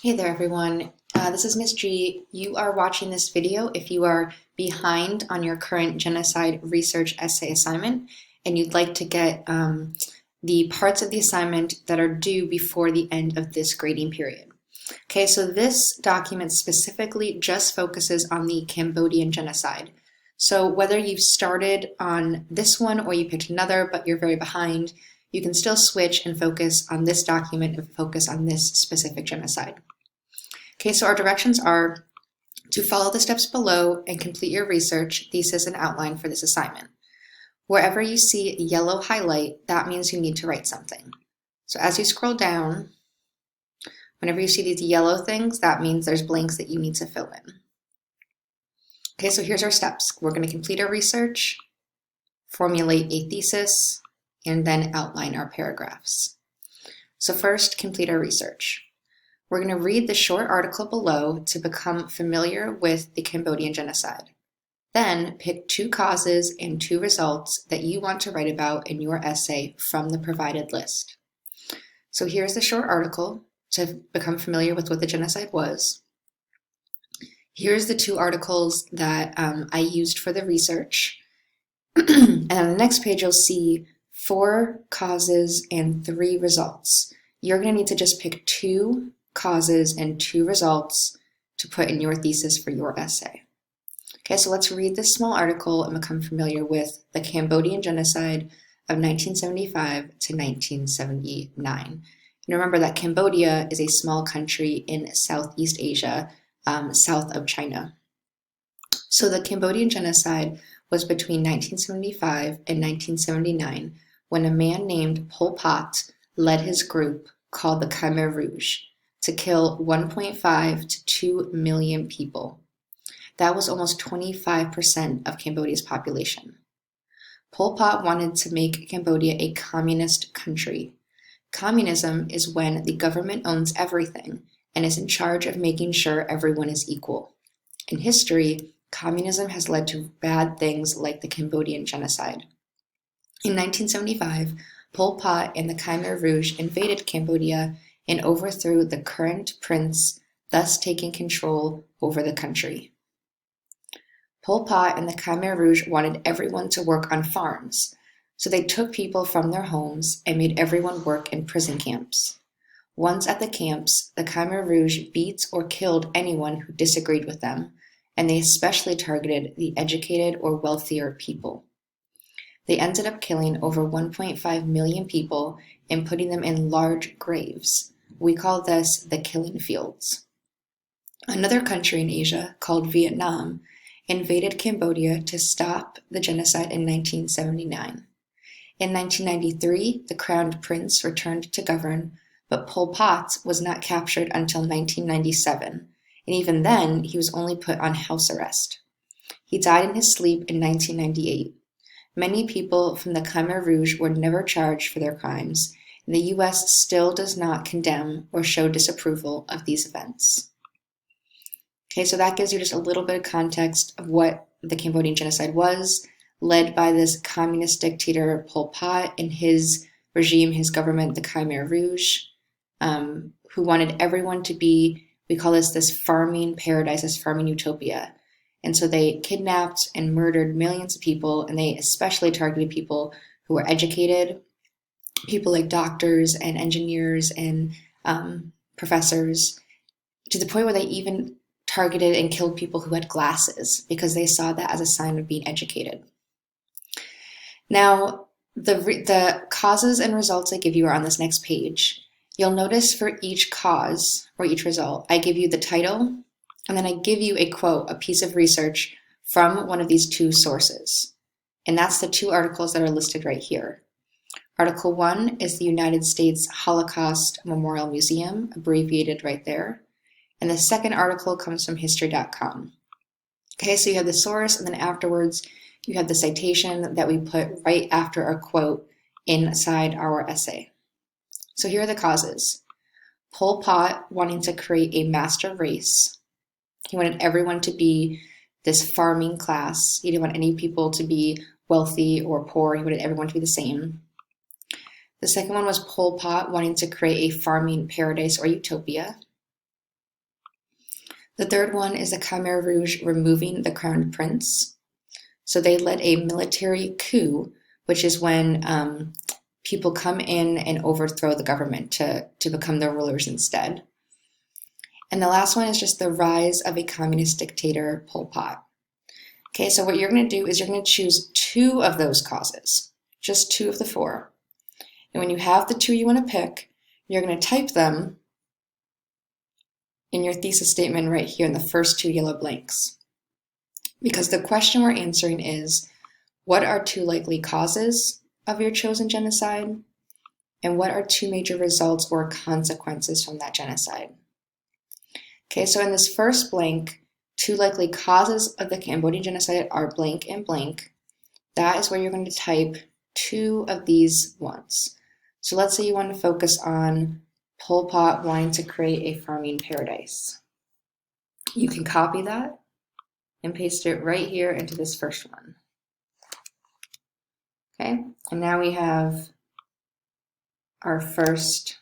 Hey there, everyone. This is Miss G. You are watching this video if you are behind on your current genocide research essay assignment and you'd like to get the parts of the assignment that are due before the end of this grading period. Okay, so this document specifically just focuses on the Cambodian genocide. So whether you've started on this one or you picked another but you're very behind, you can still switch and focus on this document and focus on this specific genocide. Okay, so our directions are to follow the steps below and complete your research, thesis, and outline for this assignment. Wherever you see yellow highlight, that means you need to write something. So as you scroll down, whenever you see these yellow things, that means there's blanks that you need to fill in. Okay, so here's our steps. We're going to complete our research, formulate a thesis, and then outline our paragraphs. So first, complete our research. We're going to read the short article below to become familiar with the Cambodian genocide. Then pick 2 causes and 2 results that you want to write about in your essay from the provided list. So here's the short article to become familiar with what the genocide was. Here's the 2 articles that I used for the research. And on the next page, you'll see 4 causes and 3 results. You're going to need to just pick 2 causes and 2 results to put in your thesis for your essay. Okay, so let's read this small article and become familiar with the Cambodian genocide of 1975 to 1979. And remember that Cambodia is a small country in Southeast Asia, south of China. So the Cambodian genocide was between 1975 and 1979 when a man named Pol Pot led his group called the Khmer Rouge to kill 1.5 to 2 million people. That was almost 25% of Cambodia's population. Pol Pot wanted to make Cambodia a communist country. Communism is when the government owns everything and is in charge of making sure everyone is equal. In history, communism has led to bad things like the Cambodian genocide. In 1975, Pol Pot and the Khmer Rouge invaded Cambodia and overthrew the current prince, thus taking control over the country. Pol Pot and the Khmer Rouge wanted everyone to work on farms, so they took people from their homes and made everyone work in prison camps. Once at the camps, the Khmer Rouge beat or killed anyone who disagreed with them, and they especially targeted the educated or wealthier people. They ended up killing over 1.5 million people and putting them in large graves. We call this the killing fields. Another country in Asia, called Vietnam, invaded Cambodia to stop the genocide in 1979. In 1993, the crowned prince returned to govern, but Pol Pot was not captured until 1997, and even then, he was only put on house arrest. He died in his sleep in 1998. Many people from the Khmer Rouge were never charged for their crimes, and the U.S. still does not condemn or show disapproval of these events. Okay, so that gives you just a little bit of context of what the Cambodian genocide was, led by this communist dictator Pol Pot and his regime, his government, the Khmer Rouge, who wanted everyone to be, we call this farming paradise, this farming utopia. And so they kidnapped and murdered millions of people, and they especially targeted people who were educated, people like doctors and engineers and professors, to the point where they even targeted and killed people who had glasses because they saw that as a sign of being educated. Now, the causes and results I give you are on this next page. You'll notice for each cause or each result, I give you the title, and then I give you a quote, a piece of research from one of these 2 sources. And that's the 2 articles that are listed right here. Article 1 is the United States Holocaust Memorial Museum, abbreviated right there. And the second article comes from history.com. Okay, so you have the source, and then afterwards, you have the citation that we put right after our quote inside our essay. So here are the causes. Pol Pot wanting to create a master race. He wanted everyone to be this farming class. He didn't want any people to be wealthy or poor. He wanted everyone to be the same. The second one was Pol Pot wanting to create a farming paradise or utopia. The third one is the Khmer Rouge removing the crown prince. So they led a military coup, which is when people come in and overthrow the government to become the rulers instead. And the last one is just the rise of a communist dictator, Pol Pot. Okay, so what you're going to do is you're going to choose 2 of those causes, just 2 of the 4. And when you have the 2 you want to pick, you're going to type them in your thesis statement right here in the first 2 yellow blanks. Because the question we're answering is, what are 2 likely causes of your chosen genocide? And what are 2 major results or consequences from that genocide? Okay, so in this first blank, 2 likely causes of the Cambodian genocide are blank and blank. That is where you're going to type 2 of these ones. So let's say you want to focus on Pol Pot wanting to create a farming paradise. You can copy that and paste it right here into this first one. Okay, and now we have our first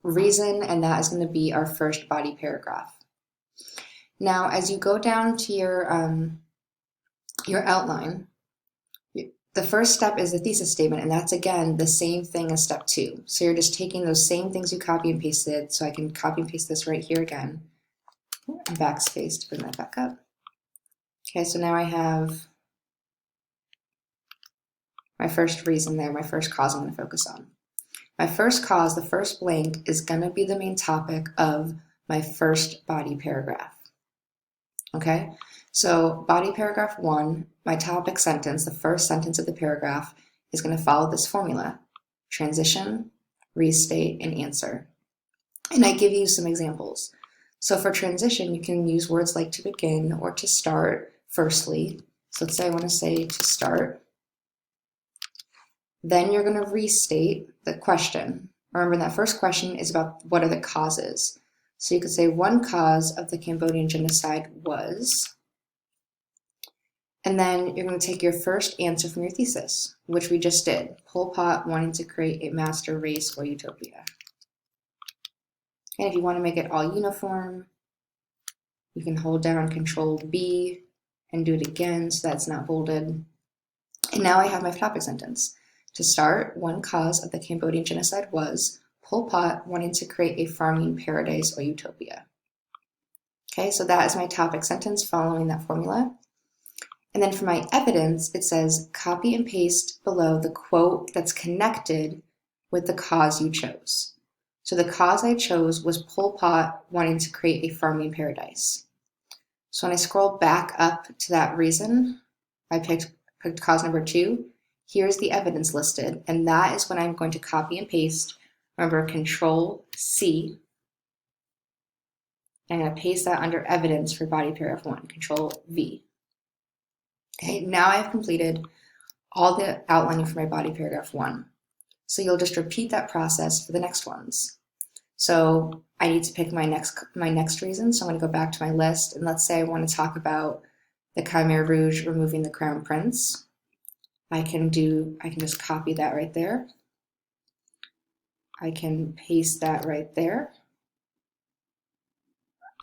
reason, and that is going to be our first body paragraph. Now, as you go down to your outline, the first step is the thesis statement, and that's again the same thing as step 2. So you're just taking those same things you copy and pasted. So I can copy and paste this right here again, and backspace to bring that back up. Okay, so now I have my first reason there, my first cause I'm going to focus on. My first cause, the first blank, is going to be the main topic of my first body paragraph. Okay, so body paragraph 1, my topic sentence, the first sentence of the paragraph, is going to follow this formula: transition, restate, and answer. And I give you some examples. So for transition, you can use words like to begin or to start, firstly. So let's say I want to say to start. Then you're going to restate the question. Remember, that first question is about what are the causes. So you could say one cause of the Cambodian genocide was, and then you're going to take your first answer from your thesis, which we just did. Pol Pot wanting to create a master race or utopia. And if you want to make it all uniform, you can hold down Control B and do it again so that's not bolded. And now I have my topic sentence. To start, one cause of the Cambodian genocide was Pol Pot wanting to create a farming paradise or utopia. Okay, so that is my topic sentence following that formula. And then for my evidence, it says copy and paste below the quote that's connected with the cause you chose. So the cause I chose was Pol Pot wanting to create a farming paradise. So when I scroll back up to that reason, I picked cause number 2. Here's the evidence listed, and that is when I'm going to copy and paste. Remember, Control C. I'm going to paste that under evidence for body paragraph 1, Control V. Okay, now I've completed all the outlining for my body paragraph 1. So you'll just repeat that process for the next ones. So I need to pick my next reason. So I'm going to go back to my list, and let's say I want to talk about the Khmer Rouge removing the crown prince. I can just copy that right there. I can paste that right there.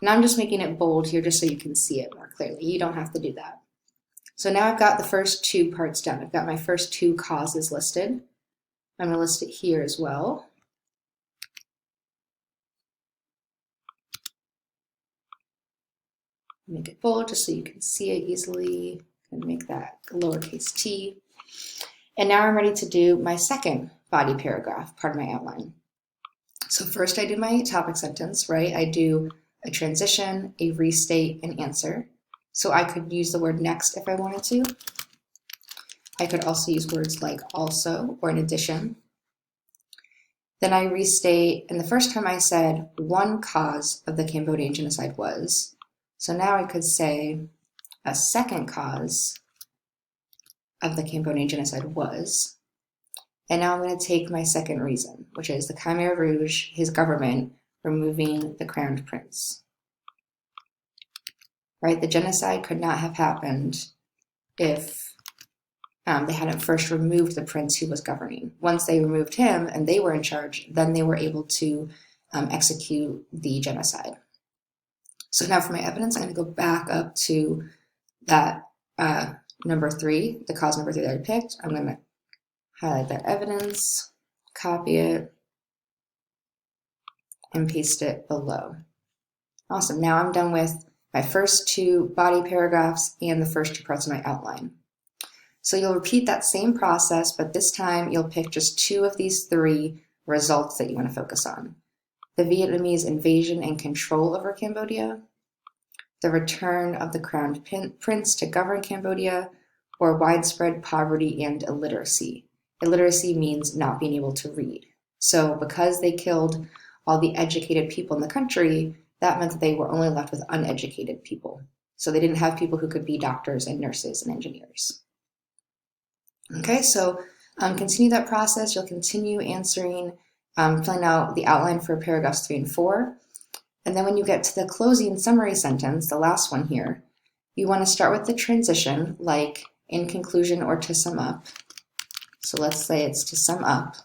Now I'm just making it bold here just so you can see it more clearly. You don't have to do that. So now I've got the first 2 parts done. I've got my first 2 causes listed. I'm going to list it here as well. Make it bold just so you can see it easily. And make that lowercase t. And now I'm ready to do my second body paragraph, part of my outline. So first I do my topic sentence, right? I do a transition, a restate, and answer. So I could use the word next if I wanted to. I could also use words like also or in addition. Then I restate, and the first time I said one cause of the Cambodian genocide was. So now I could say a second cause of the Cambodian genocide was. And now I'm going to take my second reason, which is the Khmer Rouge, his government, removing the crowned prince. Right? The genocide could not have happened if they hadn't first removed the prince who was governing. Once they removed him and they were in charge, then they were able to execute the genocide. So now for my evidence, I'm going to go back up to that number 3, the cause number 3 that I picked. I'm going to highlight that evidence, copy it, and paste it below. Awesome. Now I'm done with my first 2 body paragraphs and the first 2 parts of my outline. So you'll repeat that same process, but this time you'll pick just 2 of these 3 results that you want to focus on. The Vietnamese invasion and control over Cambodia, the return of the crown prince to govern Cambodia, or widespread poverty and illiteracy. Illiteracy means not being able to read. So because they killed all the educated people in the country, that meant that they were only left with uneducated people. So they didn't have people who could be doctors and nurses and engineers. Okay, so continue that process. You'll continue answering, filling out the outline for paragraphs 3 and 4. And then when you get to the closing summary sentence, the last one here, you want to start with the transition, like in conclusion or to sum up. So let's say it's to sum up.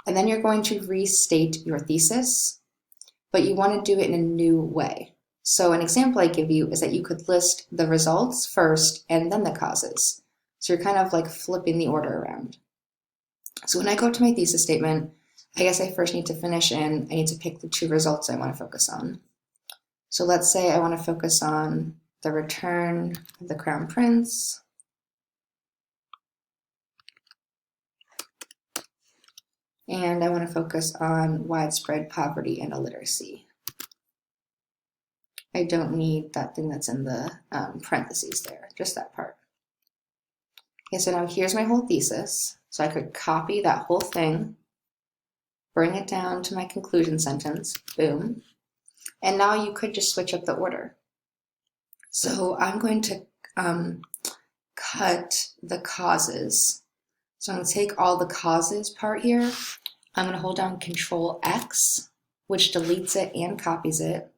And then you're going to restate your thesis, but you want to do it in a new way. So an example I give you is that you could list the results first and then the causes. So you're kind of like flipping the order around. So when I go to my thesis statement, I guess I first need to finish in, I need to pick the 2 results I want to focus on. So let's say I want to focus on the return of the crown prince, and I want to focus on widespread poverty and illiteracy. I don't need that thing that's in the parentheses there, just that part. Okay, so now here's my whole thesis. So I could copy that whole thing, bring it down to my conclusion sentence, boom. And now you could just switch up the order. So I'm going to cut the causes. So I'm going to take all the causes part here. I'm going to hold down Control X, which deletes it and copies it.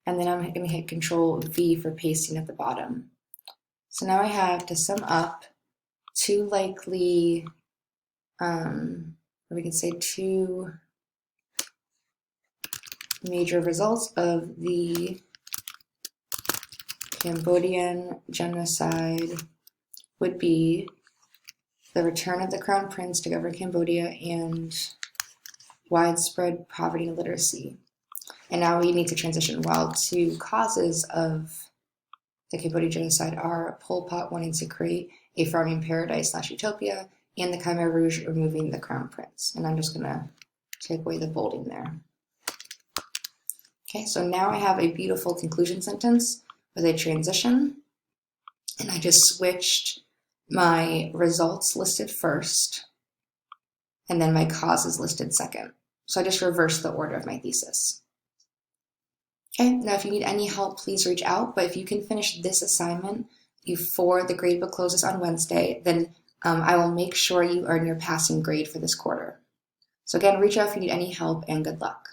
And then I'm going to hit Control V for pasting at the bottom. So now I have to sum up 2 likely, or we can say 2 major results of the Cambodian genocide would be the return of the crown prince to govern Cambodia and widespread poverty and illiteracy. And now we need to transition. While 2 causes of the Cambodian genocide are Pol Pot wanting to create a farming paradise / utopia, and the Khmer Rouge removing the crown prince. And I'm just going to take away the bolding there. Okay, so now I have a beautiful conclusion sentence with a transition, and I just switched my results listed first, and then my causes listed second. So I just reversed the order of my thesis. Okay, now if you need any help, please reach out. But if you can finish this assignment before the gradebook closes on Wednesday, then I will make sure you earn your passing grade for this quarter. So again, reach out if you need any help, and good luck.